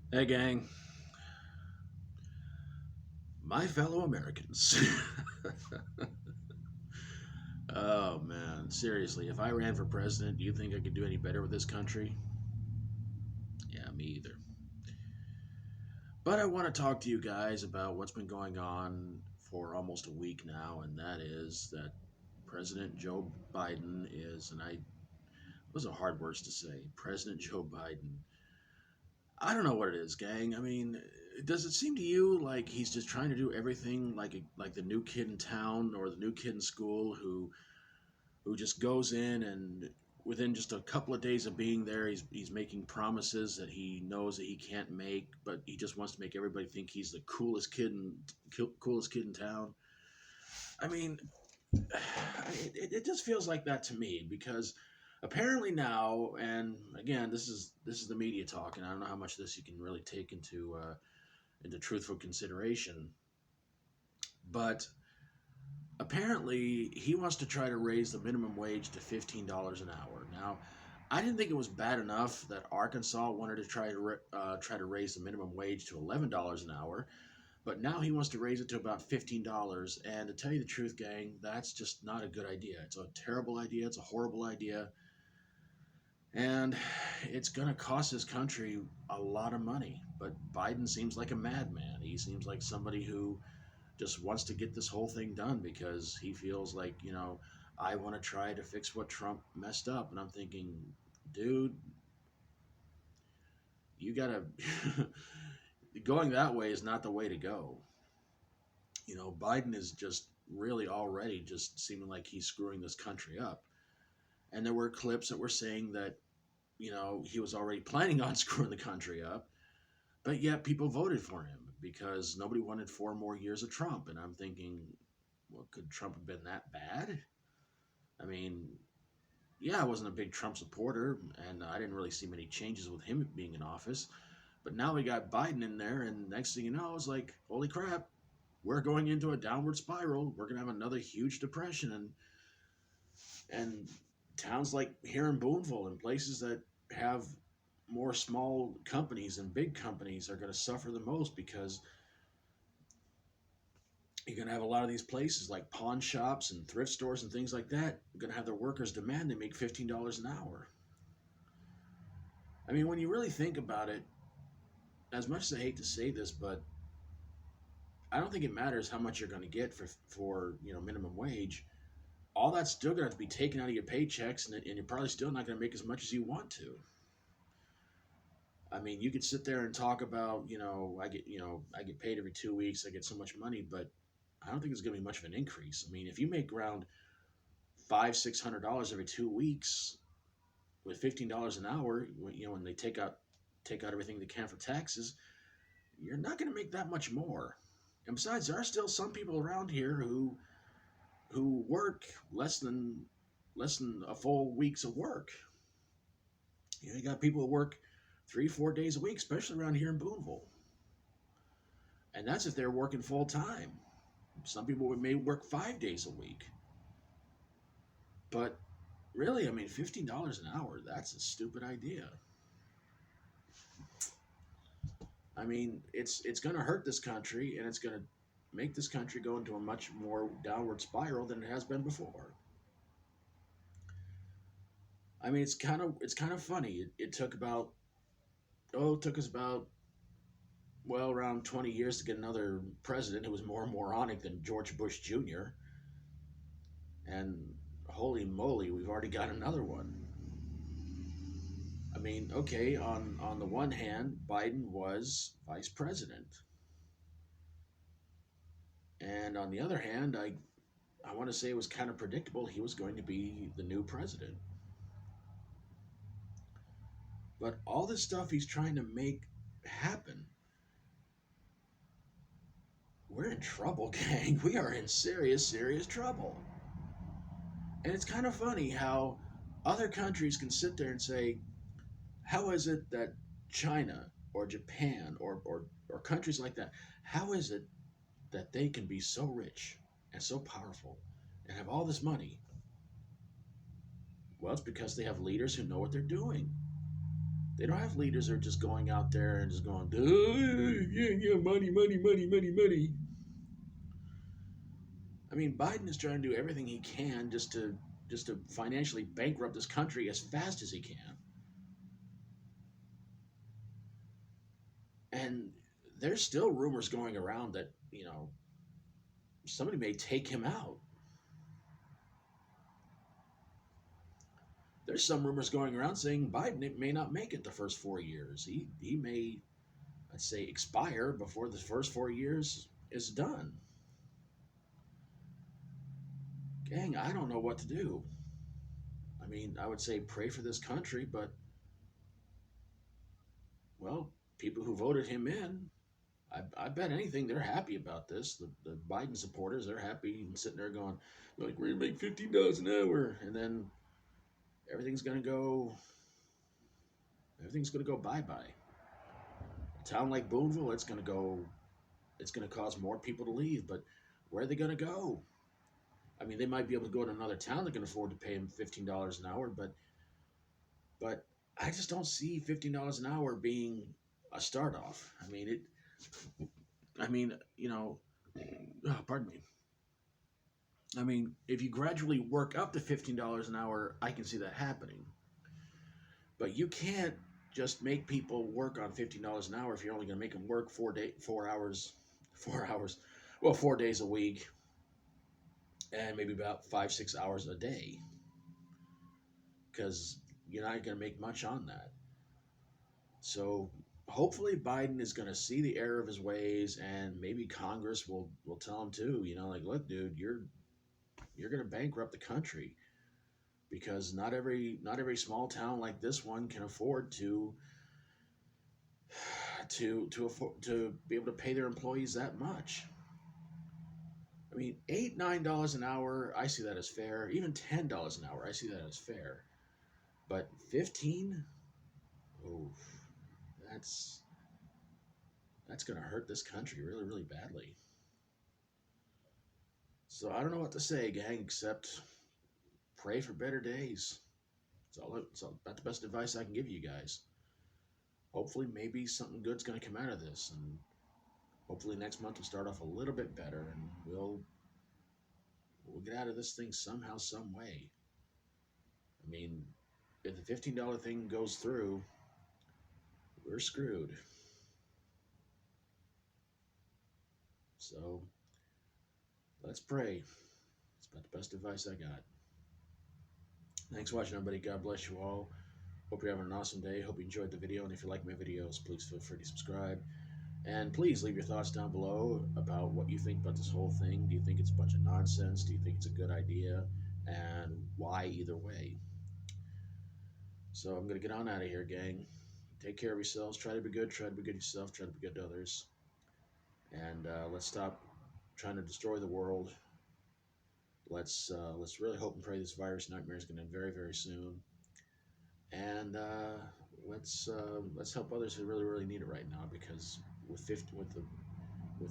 Hey, gang, my fellow Americans. Oh, man, seriously, if I ran for president, do you think I could do any better with this country? Yeah, me either. But I want to talk to you guys about what's been going on for almost a week now, and that is that President Joe Biden is, and I, those are hard words to say, President Joe Biden. I don't know what it is, gang. I mean, does it seem to you like he's just trying to do everything like the new kid in town or the new kid in school who just goes in and within just a couple of days of being there, he's making promises that he knows that he can't make, but he just wants to make everybody think he's the coolest kid in town. I mean, it just feels like that to me because apparently now, and again, this is the media talk, and I don't know how much of this you can really take into truthful consideration, but apparently he wants to try to raise the minimum wage to $15 an hour. Now, I didn't think it was bad enough that Arkansas wanted to try to raise the minimum wage to $11 an hour, but now he wants to raise it to about $15. And to tell you the truth, gang, that's just not a good idea. It's a terrible idea. It's a horrible idea, and it's going to cost this country a lot of money. But Biden seems like a madman. He seems like somebody who just wants to get this whole thing done because he feels like, I want to try to fix what Trump messed up. And I'm thinking, dude, you gotta, going that way is not the way to go. Biden is just really already just seeming like he's screwing this country up. And there were clips that were saying that, he was already planning on screwing the country up, but yet people voted for him because nobody wanted 4 more years of Trump. And I'm thinking, well, could Trump have been that bad? I mean, yeah, I wasn't a big Trump supporter, and I didn't really see many changes with him being in office. But now we got Biden in there, and next thing you know, it's like, holy crap, we're going into a downward spiral. We're gonna have another huge depression, and towns like here in Boonville and places that have more small companies and big companies are going to suffer the most because you're going to have a lot of these places like pawn shops and thrift stores and things like that going to have their workers demand they make $15 an hour. I mean, when you really think about it, as much as I hate to say this, but I don't think it matters how much you're going to get for minimum wage. All that's still going to have to be taken out of your paychecks, and you're probably still not going to make as much as you want to. I mean, you could sit there and talk about, I get paid every 2 weeks, I get so much money, but I don't think it's going to be much of an increase. I mean, if you make around $500-600 every 2 weeks with $15 an hour, when they take out everything they can for taxes, you're not going to make that much more. And besides, there are still some people around here who work less than a full week's of work. You got people who work 3-4 days a week, especially around here in Boonville, and that's if they're working full time. Some people may work 5 days a week, but really, I mean, $15 an hour—that's a stupid idea. I mean, it's going to hurt this country, and it's going to make this country go into a much more downward spiral than it has been before. I mean, it's kind of funny. It took about it took us about around 20 years to get another president who was more moronic than George Bush Jr. And holy moly, we've already got another one. I mean, okay, on the one hand, Biden was vice president, and on the other hand, I want to say it was kind of predictable he was going to be the new president. But all this stuff he's trying to make happen, we're in trouble, gang. We are in serious, serious trouble. And it's kind of funny how other countries can sit there and say, how is it that China or Japan or countries like that, how is it that they can be so rich and so powerful and have all this money? Well, it's because they have leaders who know what they're doing. They don't have leaders that are just going out there and just going, "Duh, yeah, yeah, money, money, money, money, money." I mean, Biden is trying to do everything he can just to financially bankrupt this country as fast as he can. And there's still rumors going around that, somebody may take him out. There's some rumors going around saying Biden may not make it the first 4 years. He may, let's say, expire before the first 4 years is done. Gang, I don't know what to do. I mean, I would say pray for this country, but well, people who voted him in, I bet anything they're happy about this. The Biden supporters, they're happy and sitting there going, like, we're gonna make $15 an hour, and then everything's gonna go, everything's gonna go bye bye. A town like Boonville, it's gonna cause more people to leave, but where are they gonna go? I mean, they might be able to go to another town that can afford to pay them $15 an hour, but I just don't see $15 an hour being a start off. I mean it. I mean, pardon me. I mean, if you gradually work up to $15 an hour, I can see that happening. But you can't just make people work on $15 an hour if you're only going to make them work 4 hours, 4 hours, well, 4 days a week, and maybe about 5 6 hours a day, because you're not going to make much on that. So hopefully Biden is going to see the error of his ways, and maybe Congress will tell him too. Like, look, dude, you're going to bankrupt the country, because not every small town like this one can afford to be able to pay their employees that much. I mean, $8 9 an hour, I see that as fair. Even $10 an hour, I see that as fair. But 15, oh, that's that's gonna hurt this country really, really badly. So I don't know what to say, gang, except pray for better days. It's all about the best advice I can give you guys. Hopefully, maybe something good's gonna come out of this, and hopefully next month will start off a little bit better, and we'll get out of this thing somehow, some way. I mean, if the $15 thing goes through, we're screwed. So let's pray. It's about the best advice I got. Thanks for watching, everybody. God bless you all. Hope you're having an awesome day. Hope you enjoyed the video. And if you like my videos, please feel free to subscribe. And please leave your thoughts down below about what you think about this whole thing. Do you think it's a bunch of nonsense? Do you think it's a good idea? And why either way? So I'm going to get on out of here, gang. Take care of yourselves. Try to be good. Try to be good yourself. Try to be good to others. And let's stop trying to destroy the world. Let's really hope and pray this virus nightmare is going to end very, very soon. And let's help others who really, really need it right now, because with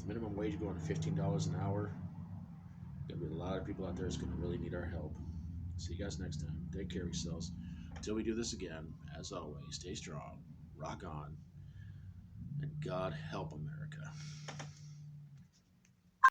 minimum wage going to $15 an hour, there's gonna be a lot of people out there that's gonna really need our help. See you guys next time. Take care of yourselves. Until we do this again, as always, stay strong, rock on, and God help America.